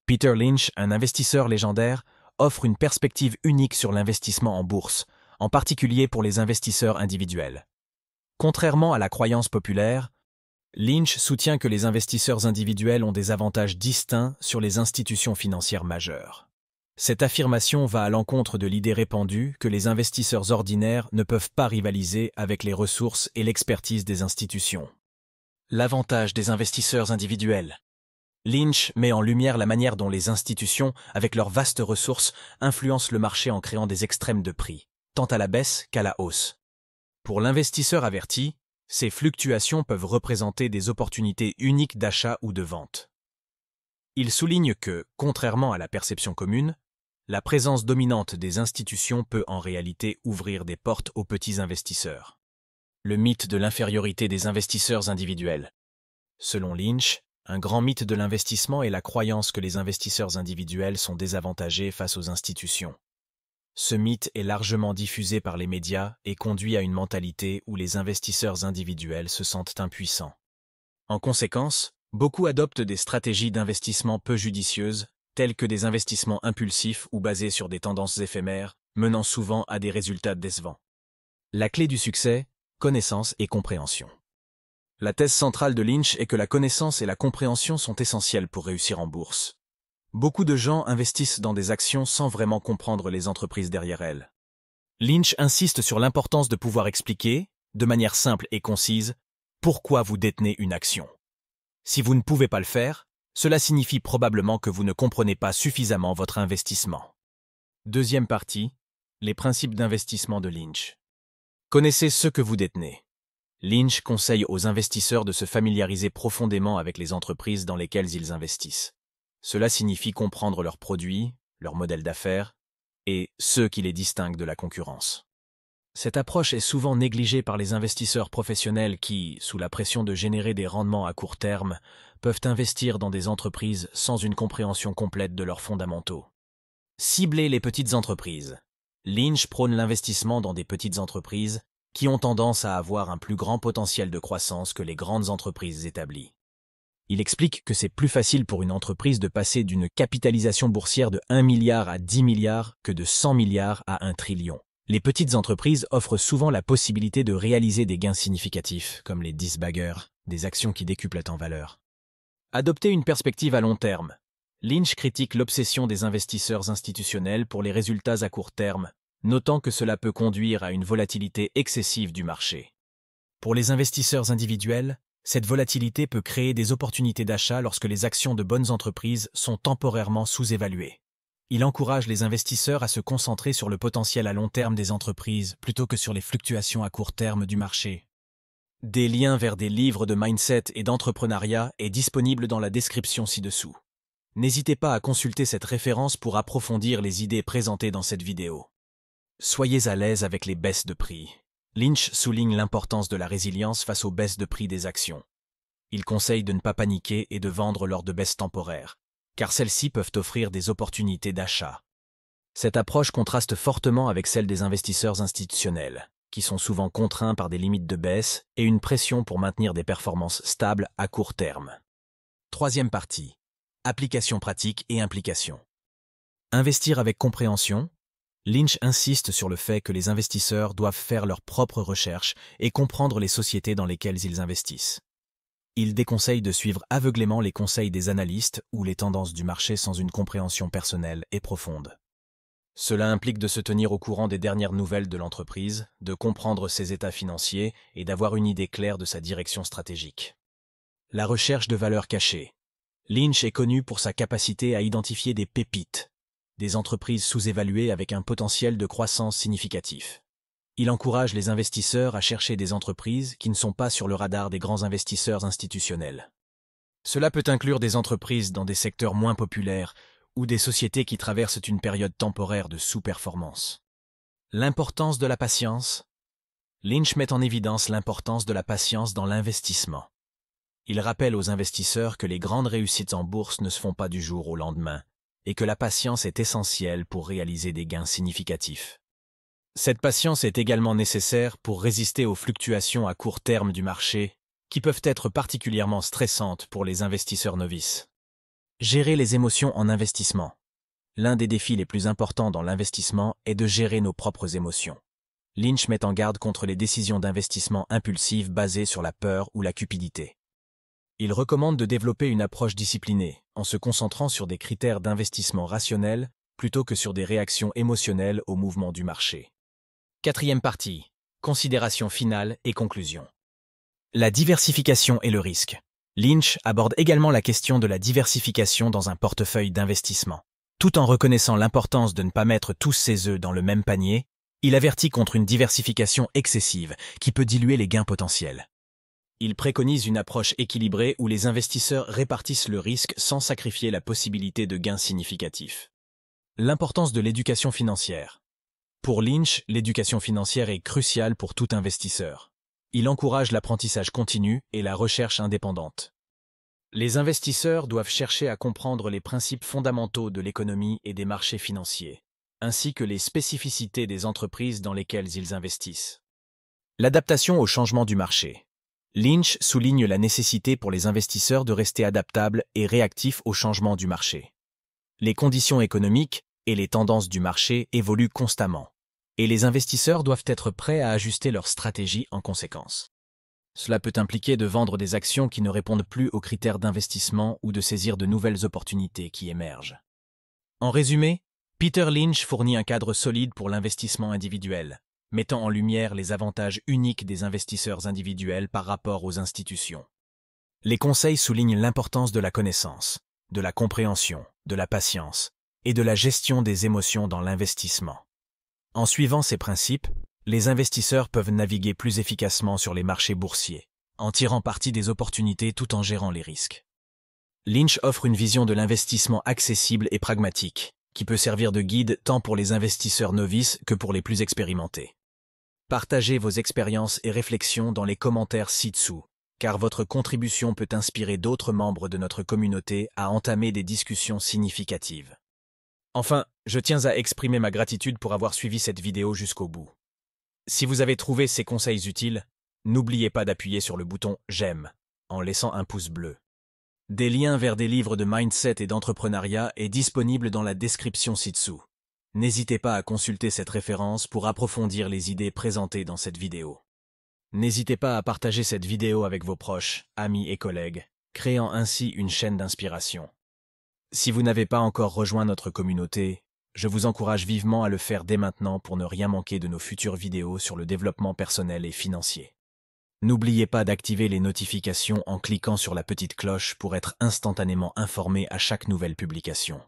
Peter Lynch, un investisseur légendaire, offre une perspective unique sur l'investissement en bourse, en particulier pour les investisseurs individuels. Contrairement à la croyance populaire, Lynch soutient que les investisseurs individuels ont des avantages distincts sur les institutions financières majeures. Cette affirmation va à l'encontre de l'idée répandue que les investisseurs ordinaires ne peuvent pas rivaliser avec les ressources et l'expertise des institutions. L'avantage des investisseurs individuels. Lynch met en lumière la manière dont les institutions, avec leurs vastes ressources, influencent le marché en créant des extrêmes de prix, tant à la baisse qu'à la hausse. Pour l'investisseur averti, ces fluctuations peuvent représenter des opportunités uniques d'achat ou de vente. Il souligne que, contrairement à la perception commune, la présence dominante des institutions peut en réalité ouvrir des portes aux petits investisseurs. Le mythe de l'infériorité des investisseurs individuels. Selon Lynch, un grand mythe de l'investissement est la croyance que les investisseurs individuels sont désavantagés face aux institutions. Ce mythe est largement diffusé par les médias et conduit à une mentalité où les investisseurs individuels se sentent impuissants. En conséquence, beaucoup adoptent des stratégies d'investissement peu judicieuses, telles que des investissements impulsifs ou basés sur des tendances éphémères, menant souvent à des résultats décevants. La clé du succès, connaissance et compréhension. La thèse centrale de Lynch est que la connaissance et la compréhension sont essentielles pour réussir en bourse. Beaucoup de gens investissent dans des actions sans vraiment comprendre les entreprises derrière elles. Lynch insiste sur l'importance de pouvoir expliquer, de manière simple et concise, pourquoi vous détenez une action. Si vous ne pouvez pas le faire, cela signifie probablement que vous ne comprenez pas suffisamment votre investissement. Deuxième partie, les principes d'investissement de Lynch. Connaissez ce que vous détenez. Lynch conseille aux investisseurs de se familiariser profondément avec les entreprises dans lesquelles ils investissent. Cela signifie comprendre leurs produits, leur modèle d'affaires et ceux qui les distinguent de la concurrence. Cette approche est souvent négligée par les investisseurs professionnels qui, sous la pression de générer des rendements à court terme, peuvent investir dans des entreprises sans une compréhension complète de leurs fondamentaux. Cibler les petites entreprises. Lynch prône l'investissement dans des petites entreprises qui ont tendance à avoir un plus grand potentiel de croissance que les grandes entreprises établies. Il explique que c'est plus facile pour une entreprise de passer d'une capitalisation boursière de 1 milliard à 10 milliards que de 100 milliards à 1 trillion. Les petites entreprises offrent souvent la possibilité de réaliser des gains significatifs, comme les 10 baggers, des actions qui décuplent en valeur. Adopter une perspective à long terme. Lynch critique l'obsession des investisseurs institutionnels pour les résultats à court terme, notant que cela peut conduire à une volatilité excessive du marché. Pour les investisseurs individuels, cette volatilité peut créer des opportunités d'achat lorsque les actions de bonnes entreprises sont temporairement sous-évaluées. Il encourage les investisseurs à se concentrer sur le potentiel à long terme des entreprises plutôt que sur les fluctuations à court terme du marché. Des liens vers des livres de mindset et d'entrepreneuriat est disponible dans la description ci-dessous. N'hésitez pas à consulter cette référence pour approfondir les idées présentées dans cette vidéo. Soyez à l'aise avec les baisses de prix. Lynch souligne l'importance de la résilience face aux baisses de prix des actions. Il conseille de ne pas paniquer et de vendre lors de baisses temporaires, car celles-ci peuvent offrir des opportunités d'achat. Cette approche contraste fortement avec celle des investisseurs institutionnels, qui sont souvent contraints par des limites de baisse et une pression pour maintenir des performances stables à court terme. Troisième partie. Application pratique et implication. Investir avec compréhension. Lynch insiste sur le fait que les investisseurs doivent faire leurs propres recherches et comprendre les sociétés dans lesquelles ils investissent. Il déconseille de suivre aveuglément les conseils des analystes ou les tendances du marché sans une compréhension personnelle et profonde. Cela implique de se tenir au courant des dernières nouvelles de l'entreprise, de comprendre ses états financiers et d'avoir une idée claire de sa direction stratégique. La recherche de valeurs cachées. Lynch est connu pour sa capacité à identifier des pépites, des entreprises sous-évaluées avec un potentiel de croissance significatif. Il encourage les investisseurs à chercher des entreprises qui ne sont pas sur le radar des grands investisseurs institutionnels. Cela peut inclure des entreprises dans des secteurs moins populaires ou des sociétés qui traversent une période temporaire de sous-performance. L'importance de la patience. Lynch met en évidence l'importance de la patience dans l'investissement. Il rappelle aux investisseurs que les grandes réussites en bourse ne se font pas du jour au lendemain, et que la patience est essentielle pour réaliser des gains significatifs. Cette patience est également nécessaire pour résister aux fluctuations à court terme du marché, qui peuvent être particulièrement stressantes pour les investisseurs novices. Gérer les émotions en investissement. L'un des défis les plus importants dans l'investissement est de gérer nos propres émotions. Lynch met en garde contre les décisions d'investissement impulsives basées sur la peur ou la cupidité. Il recommande de développer une approche disciplinée, en se concentrant sur des critères d'investissement rationnels plutôt que sur des réactions émotionnelles au mouvement du marché. Quatrième partie. Considération finale et conclusion. La diversification et le risque. Lynch aborde également la question de la diversification dans un portefeuille d'investissement. Tout en reconnaissant l'importance de ne pas mettre tous ses œufs dans le même panier, il avertit contre une diversification excessive qui peut diluer les gains potentiels. Il préconise une approche équilibrée où les investisseurs répartissent le risque sans sacrifier la possibilité de gains significatifs. L'importance de l'éducation financière. Pour Lynch, l'éducation financière est cruciale pour tout investisseur. Il encourage l'apprentissage continu et la recherche indépendante. Les investisseurs doivent chercher à comprendre les principes fondamentaux de l'économie et des marchés financiers, ainsi que les spécificités des entreprises dans lesquelles ils investissent. L'adaptation au changement du marché. Lynch souligne la nécessité pour les investisseurs de rester adaptables et réactifs au changement du marché. Les conditions économiques et les tendances du marché évoluent constamment, et les investisseurs doivent être prêts à ajuster leur stratégie en conséquence. Cela peut impliquer de vendre des actions qui ne répondent plus aux critères d'investissement ou de saisir de nouvelles opportunités qui émergent. En résumé, Peter Lynch fournit un cadre solide pour l'investissement individuel, mettant en lumière les avantages uniques des investisseurs individuels par rapport aux institutions. Les conseils soulignent l'importance de la connaissance, de la compréhension, de la patience et de la gestion des émotions dans l'investissement. En suivant ces principes, les investisseurs peuvent naviguer plus efficacement sur les marchés boursiers, en tirant parti des opportunités tout en gérant les risques. Lynch offre une vision de l'investissement accessible et pragmatique, qui peut servir de guide tant pour les investisseurs novices que pour les plus expérimentés. Partagez vos expériences et réflexions dans les commentaires ci-dessous, car votre contribution peut inspirer d'autres membres de notre communauté à entamer des discussions significatives. Enfin, je tiens à exprimer ma gratitude pour avoir suivi cette vidéo jusqu'au bout. Si vous avez trouvé ces conseils utiles, n'oubliez pas d'appuyer sur le bouton « J'aime » en laissant un pouce bleu. Des liens vers des livres de mindset et d'entrepreneuriat est disponible dans la description ci-dessous. N'hésitez pas à consulter cette référence pour approfondir les idées présentées dans cette vidéo. N'hésitez pas à partager cette vidéo avec vos proches, amis et collègues, créant ainsi une chaîne d'inspiration. Si vous n'avez pas encore rejoint notre communauté, je vous encourage vivement à le faire dès maintenant pour ne rien manquer de nos futures vidéos sur le développement personnel et financier. N'oubliez pas d'activer les notifications en cliquant sur la petite cloche pour être instantanément informé à chaque nouvelle publication.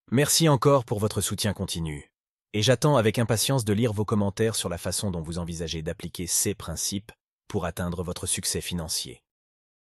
Merci encore pour votre soutien continu, et j'attends avec impatience de lire vos commentaires sur la façon dont vous envisagez d'appliquer ces principes pour atteindre votre succès financier.